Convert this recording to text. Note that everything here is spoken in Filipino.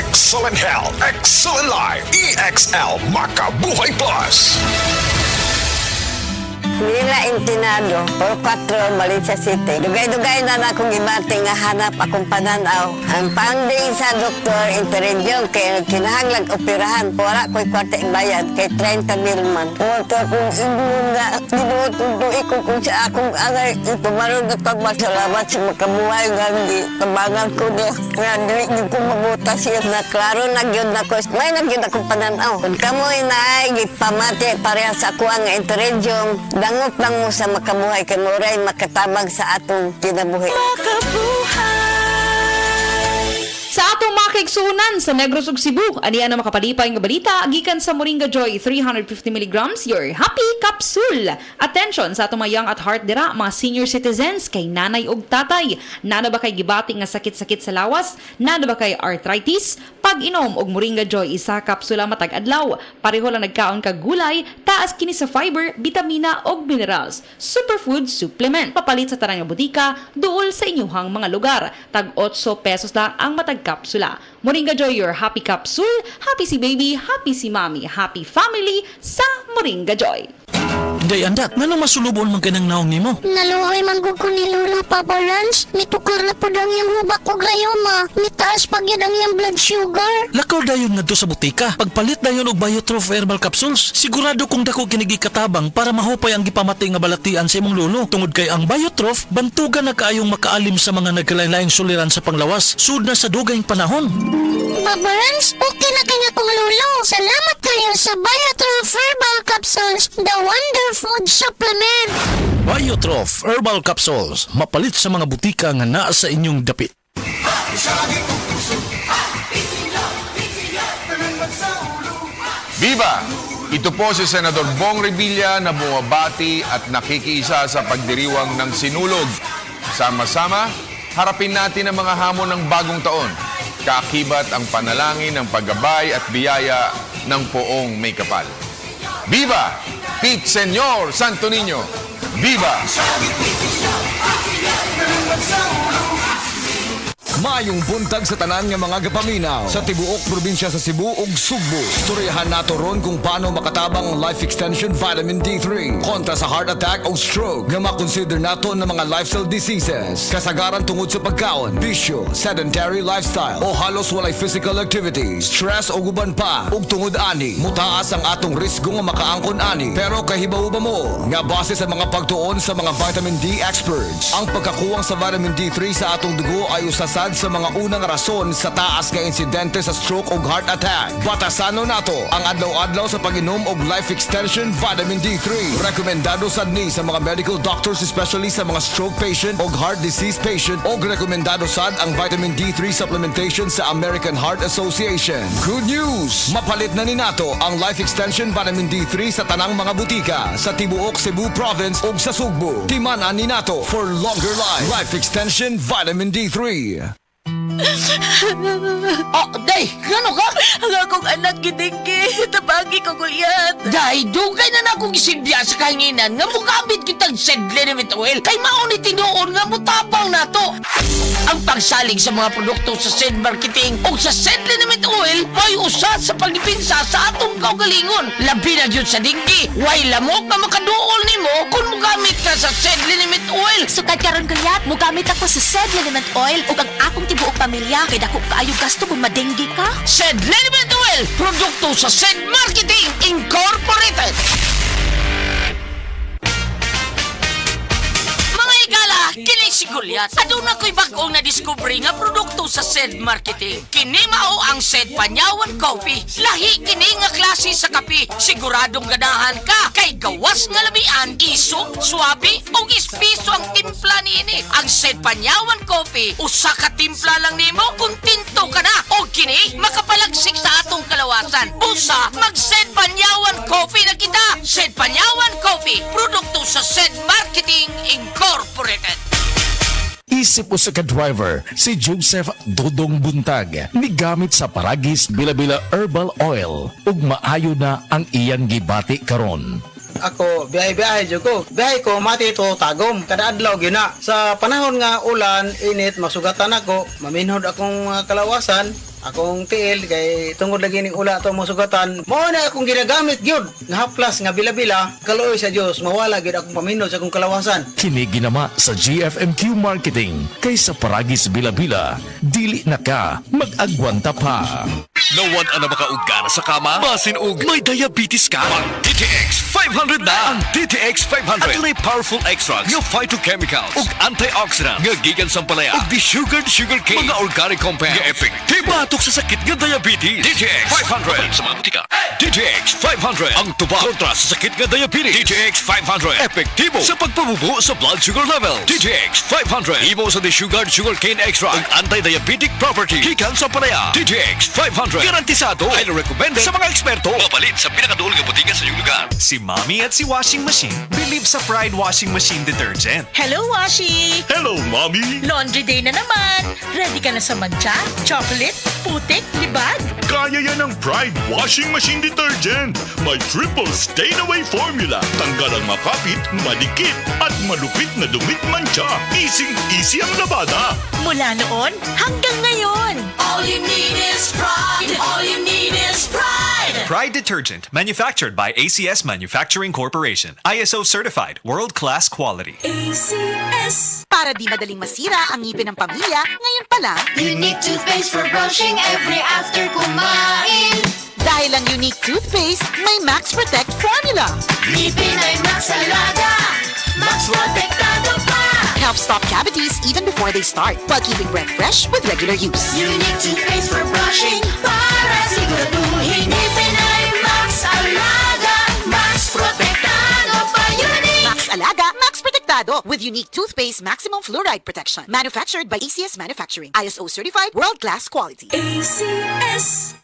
Excellent Health, Excellent Life, EXL Makabuhay Plus. Nila Intinado, por 4, Valencia City. Dugay-dugay na akong ibati nga hanap akong pananaw. Ang panding sa doktor, intervention, kay kinahanglag operahan. Wala ko'y kwarte bayad, kay 30 mil man. Pumunta akong ingon nga, ginututuin ko kung sa akong angay. Ito maroon na pagmasalamat sa makabuhay nga hindi kabangan ko niya. Nga, hindi ko mabuta siya na klaro nagyod na ko. May nagyod akong pananaw. Kung kamoy na ay, gipamati pareha sa ako ang intervention. Dangot lang mo sa makabuhay kay Moray makatabang sa atong kinabuhi. Sa atong mga kaigsunan sa Negros ug Cebu, aniya na makapalipay nga balita gikan sa Moringa Joy 350 mg your happy capsule. Attention sa atong mga young at heart dira, mga senior citizens kay nanay ug tatay. Nana ba kay gibati nga sakit-sakit sa lawas? Nana ba kay arthritis? Pag-inom og Moringa Joy isa kapsula matag adlaw. Pareho lang nagkaon kag gulay, taas kini sa fiber, bitamina ug minerals. Superfood supplement. Papalit sa tarang nga butika duol sa inyuhang mga lugar. Tag 8 pesos lang ang matag kapsula. Moringa Joy your happy capsule. Happy si baby, happy si mommy, happy family sa Moringa Joy. Day andak, nanong masulubon man kanang naong nimo? Naluhoy manggug ko ni Lola Papa Lance. Mitukar na po ang iyang hubak o grayoma. Mitaas pag yan ang iyang blood sugar. Lakaw dayon ngadto sa butika. Pagpalit dayon og Biotrof herbal capsules, sigurado kung dako kinigi katabang para mahupay ang gipamatay nga balatian sa imong lolo. Tungod kay ang Biotrof bantugan na kaayong makaalim sa mga nagkalain-laing suliran sa panglawas sud na sa dugayng panahon. Papa Lance, okay na kanya kong lolo. Salamat kayo sa Biotrof Herbal Capsules, the Wonder Food Supplement. Biotrof herbal capsules, mapalit sa mga butika nga naa sa inyong dapit. Viva! Ito po si Senador Bong Revilla na bumabati at nakikiisa sa pagdiriwang ng sinulog. Sama-sama, harapin natin ang mga hamon ng bagong taon. Kaakibat ang panalangin ng paggabay at biyaya ng poong may kapal. Viva! Pete Senyor Santo Niño! Viva! Mayong buntag sa tanan nga mga gapaminaw sa tibuok probinsya sa Cebu ug Sugbo. Istoryahan nato ron kung paano makatabang ang life extension vitamin D3 kontra sa heart attack o stroke nga makonsider nato ng mga lifestyle diseases. Kasagaran tungod sa pagkaon, bisyo, sedentary lifestyle o halos walay physical activities, stress o guban pa ug tungod ani mutaas ang atong risgo nga makaangkon ani. Pero kahibaw ba mo nga base sa mga pagtuon sa mga vitamin D experts, ang pagkakuwang sa vitamin D3 sa atong dugo ay usasad sa mga unang rason sa taas nga insidente sa stroke o heart attack. Batasano nato ang adlaw-adlaw sa pag-inom og life extension vitamin D3. Rekomendado sad ni sa mga medical doctors, especially sa mga stroke patient o heart disease patient, o rekomendado sad ang vitamin D3 supplementation sa American Heart Association. Good news! Mapalit na ni nato ang life extension vitamin D3 sa tanang mga butika sa tibuok Cebu Province ug sa Sugbo. Timan-an ni nato for longer life. Life extension vitamin D3. Oh, day, gano ka? Ang akong anak gidinggi, tabagi ko guyat. Day, dugay na akong isilbiya sa kahinginan nga mugamit kitang sedle ni Mituel kay mauni tinuon nga mutabang nato. Ang pagsalig sa mga produkto sa Sed Marketing o sa sedle ni Mituel may usa sa pagdipinsa sa atong kaugalingon. Labi na yun sa dinggi, way lamok na makaduol nimo kung mugamit ka sa sedle ni Mituel. Sukad karon guyat, mugamit ako sa Sed Liniment Oil ug ang akong tibuok pamilya kay dako kaayo gasto kung madenggi ka. Sed Liniment Oil, produkto sa Sed Marketing Incorporated. Kini si Goliath. Aduna ko'y bagong na-discover nga produkto sa Sed Marketing. Kini mao ang Sed Panyawan Coffee. Lahi kini nga klase sa kape. Siguradong ganahan ka kay gawas nga labian, isog, swabe o ispiso ang timpla niini. Ang Sed Panyawan Coffee, usa ka timpla lang nimo kung tinto ka na. O kini makapalagsik sa atong kalawasan. Busa, mag-Sed Panyawan Coffee na kita. Sed Panyawan Coffee, produkto sa Sed Marketing Incorporated. Isip sa ka-driver, si Joseph Dodong Buntag, migamit sa Paragis Bila-Bila Herbal Oil, ug maayo na ang iyang gibati karon. Ako, biyahe-biyahe dyan ko. Biyahe ko, mati ito tagom. Kada adlaw gina. Sa panahon nga ulan, init, masugatan ako, maminhod akong kalawasan, akong tiil kay tungod lagi ning ula to mo sugatan. Mao na akong ginagamit gyud nga haplas nga bila-bila kaluoy sa Dios mawala gyud akong paminod sa akong kalawasan. Kini ginama sa GFMQ Marketing kay sa Paragis Bila-Bila, dili na ka mag-agwanta pa. Nawan na makaugana sa kama? Masinog, may diabetes ka? Ang DTX 500 na! Ang DTX 500 at powerful extracts nga phytochemicals ug antioxidants nga gikan sa palaya ug desugared sugarcane mga organic compounds nga epektibo batok sa sakit nga diabetes. DTX 500 sa mga butika. DTX 500 ang tubag kontra sa sakit nga diabetes. DTX 500 epektibo sa pagpabubo sa blood sugar level. DTX 500 imo sa desugared sugarcane extract ug anti-diabetic property gikan sa palaya. DTX 500 garantisado, highly recommended sa mga eksperto. Mapalit sa pinakaduol nga butika sa iyong lugar. Si Mommy at si Washing Machine believe sa Pride Washing Machine Detergent. Hello, Washi! Hello, Mommy! Laundry day na naman! Ready ka na sa mancha, chocolate, putik, libag? Kaya yan ang Pride Washing Machine Detergent. May triple stain-away formula. Tanggal ang makapit, madikit, at malupit na dumit mancha. Easy ang labada. Mula noon hanggang ngayon. All you need is pride. All you need is pride. Pride Detergent, manufactured by ACS Manufacturing Corporation. ISO certified, world-class quality. ACS. Para di madaling masira ang ngipin ng pamilya, ngayon pa lang, Unique toothpaste for brushing every after kumain. dahil ang unique toothpaste may Max Protect formula. Ngipin ay Max Alaga, Max Protektado pa. Helps stop cavities even before they start, while keeping breath fresh with regular use. Unique toothpaste for brushing para siguraduhin. Ngipin ay Max Alaga, Max Protektado pa. Unique. Max Alaga, Max Protectado with unique toothpaste maximum fluoride protection. Manufactured by ACS Manufacturing. ISO certified, world-class quality. ACS.